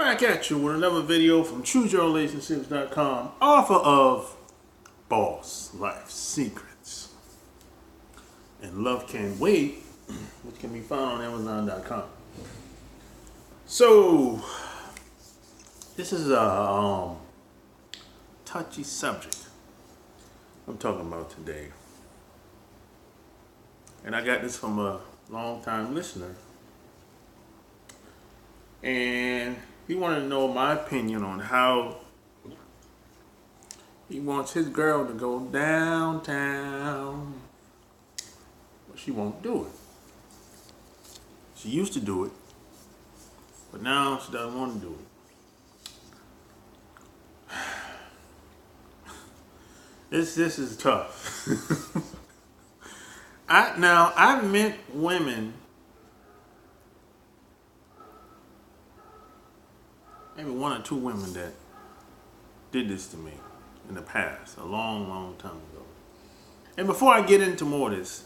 Back at you with another video from ChooseYourRelationships.com, author of Boss Life Secrets and Love Can't Wait, which can be found on Amazon.com. So, this is a touchy subject I'm talking about today. And I got this from a long-time listener. And he wanted to know my opinion on how he wants his girl to go downtown, but she won't do it. She used to do it, but now she doesn't want to do it. This is tough. I've met women, maybe one or two women that did this to me in the past, a long time ago. And before I get into more of this,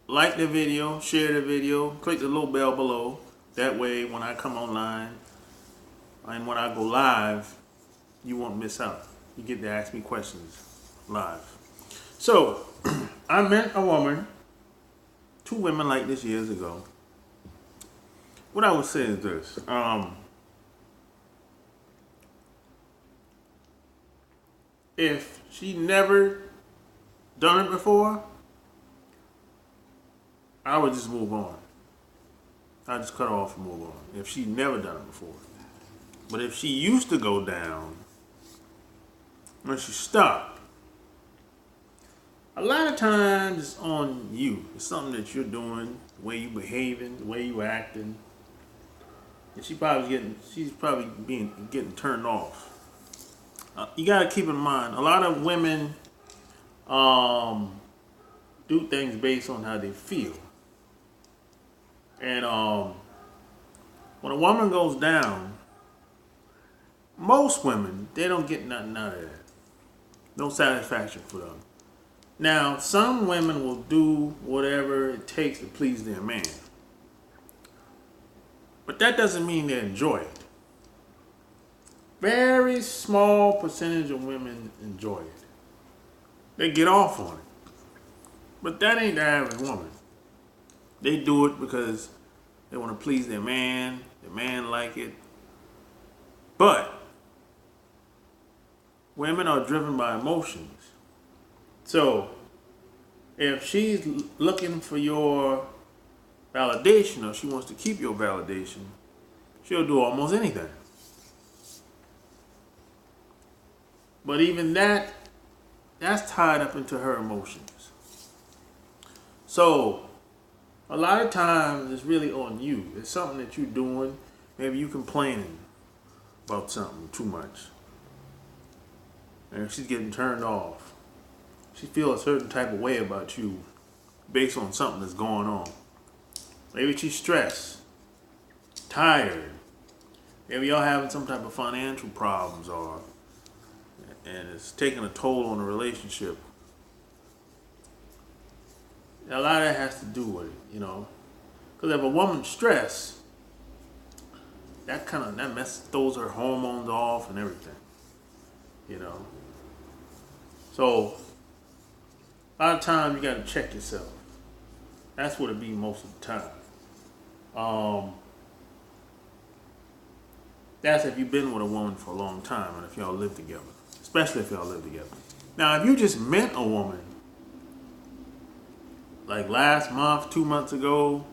like the video, share the video, click the little bell below. That way when I come online and when I go live, you won't miss out. You get to ask me questions live. So, I met a woman, two women like this years ago. What I would say is this. If she never done it before, I would just move on. I just cut her off and move on. If she never done it before. But if she used to go down, when she stopped, a lot of times it's on you. It's something that you're doing, the way you behaving, the way you acting. And she's probably getting turned off. You gotta keep in mind, a lot of women do things based on how they feel. And when a woman goes down, most women, they don't get nothing out of that. No satisfaction for them. Now, some women will do whatever it takes to please their man. But that doesn't mean they enjoy it. Very small percentage of women enjoy it. They get off on it. But that ain't the average woman. They do it because they want to please their man like it. But women are driven by emotions. So, if she's looking for your validation or she wants to keep your validation, she'll do almost anything. But even that's tied up into her emotions. So, a lot of times it's really on you. It's something that you're doing. Maybe you complaining about something too much. And she's getting turned off. She feels a certain type of way about you based on something that's going on. Maybe she's stressed, tired. Maybe y'all having some type of financial problems and it's taking a toll on the relationship. A lot of that has to do with it, you know. Because if a woman's stressed, that throws her hormones off and everything, you know. So, a lot of times you got to check yourself. That's what it be most of the time. That's if you've been with a woman for a long time and if y'all live together. Especially if y'all live together. Now, if you just met a woman, like last month, 2 months ago,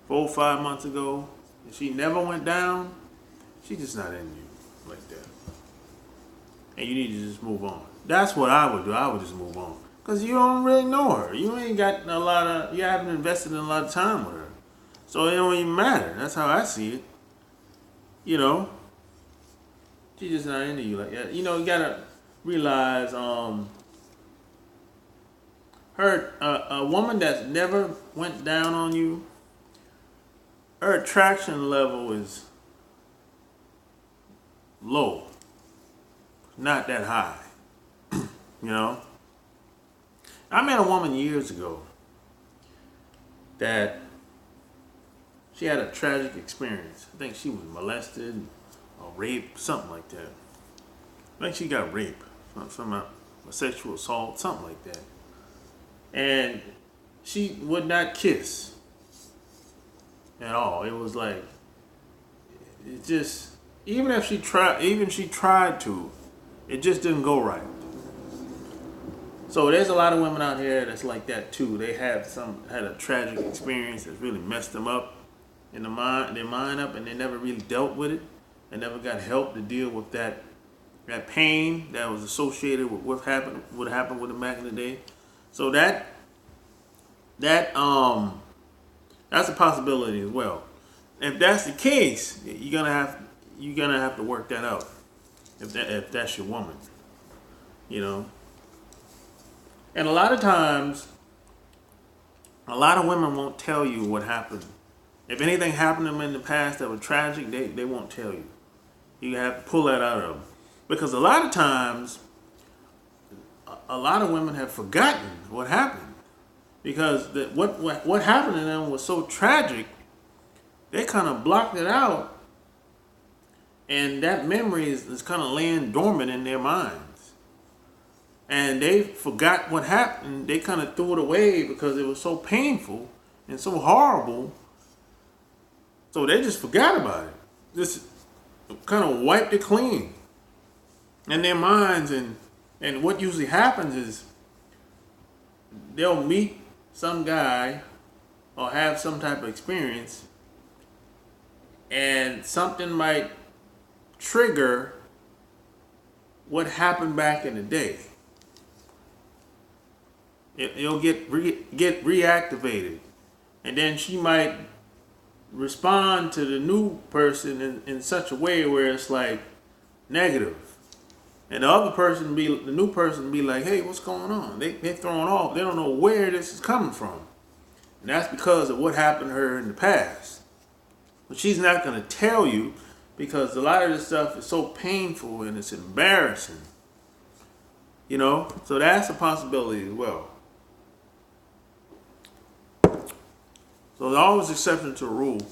4 or 5 months ago, and she never went down, she's just not in you like that. And you need to just move on. That's what I would do. I would just move on. Because you don't really know her. You ain't got you haven't invested in a lot of time with her. So it don't even matter. That's how I see it. You know? She's just not into you like that. You know, you gotta realize, a woman that's never went down on you, her attraction level is low. Not that high. You know? I met a woman years ago that she had a tragic experience. I think she was molested or raped, something like that. I think she got raped, some a sexual assault, something like that. And she would not kiss at all. It was like, it just, even she tried to, it just didn't go right. So there's a lot of women out here that's like that too. They had a tragic experience that's really messed them up in their mind up, and they never really dealt with it. They never got help to deal with that pain that was associated with what happened with them back in the day. So that's a possibility as well. If that's the case, you're gonna have to work that out. If that's your woman, you know. And a lot of times, a lot of women won't tell you what happened. If anything happened to them in the past that was tragic, they won't tell you. You have to pull that out of them. Because a lot of times, a lot of women have forgotten what happened. Because what happened to them was so tragic, they kind of blocked it out. And that memory is kind of laying dormant in their minds. And they forgot what happened. They kind of threw it away because it was so painful and so horrible. So they just forgot about it. Just kind of wiped it clean in their minds. And what usually happens is they'll meet some guy or have some type of experience, and something might trigger what happened back in the day. It'll get reactivated, and then she might respond to the new person in such a way where it's like negative, and the new person be like, "Hey, what's going on?" They're thrown off. They don't know where this is coming from, and that's because of what happened to her in the past. But she's not going to tell you because a lot of this stuff is so painful and it's embarrassing. You know, so that's a possibility as well. So there's always exception to the rule,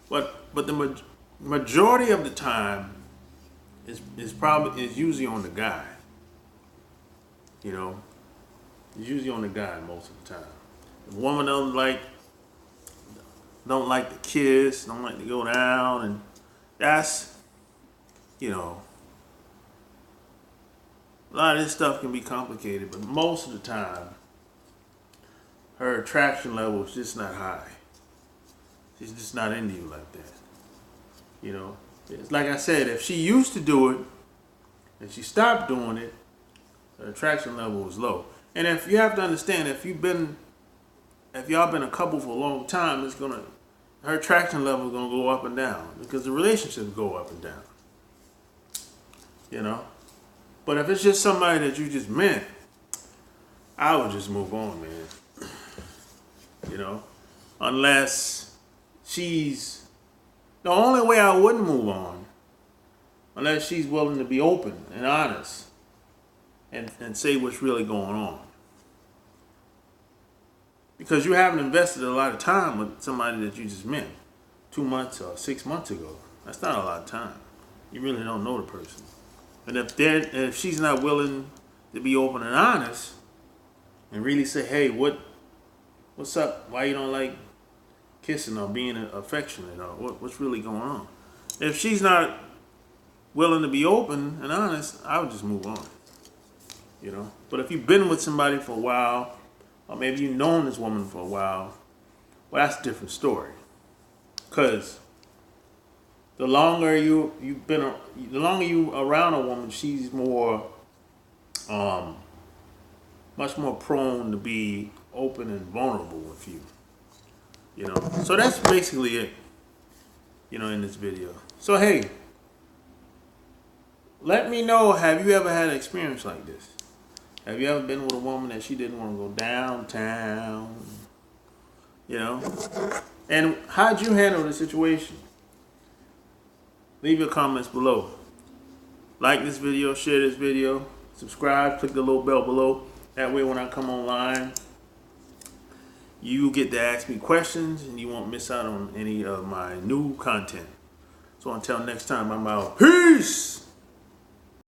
but the majority of the time is usually on the guy. You know, it's usually on the guy most of the time. The woman don't like to kiss, don't like to go down, and that's, you know, a lot of this stuff can be complicated, but most of the time her attraction level is just not high. She's just not into you like that. You know, it's like I said, if she used to do it and she stopped doing it, her attraction level was low. And if you have to understand, if y'all been a couple for a long time, her attraction level is gonna go up and down because the relationships go up and down. You know, but if it's just somebody that you just met, I would just move on, man. You know, unless she's, the only way I wouldn't move on, unless she's willing to be open and honest and say what's really going on. Because you haven't invested a lot of time with somebody that you just met 2 months or 6 months ago. That's not a lot of time. You really don't know the person. And if she's not willing to be open and honest and really say, hey, what's up? Why you don't like kissing or being affectionate, or what's really going on? If she's not willing to be open and honest, I would just move on. You know? But if you've been with somebody for a while, or maybe you've known this woman for a while, well, that's a different story. Because the longer you around a woman, she's more, much more prone to be open and vulnerable with you. You know, so that's basically it, you know, in this video. So, hey, let me know, have you ever had an experience like this? Have you ever been with a woman that she didn't want to go downtown? You know? And how'd you handle the situation? Leave your comments below. Like this video, share this video, subscribe, click the little bell below. That way when I come online, You get to ask me questions, and you won't miss out on any of my new content. So until next time, I'm out. Peace!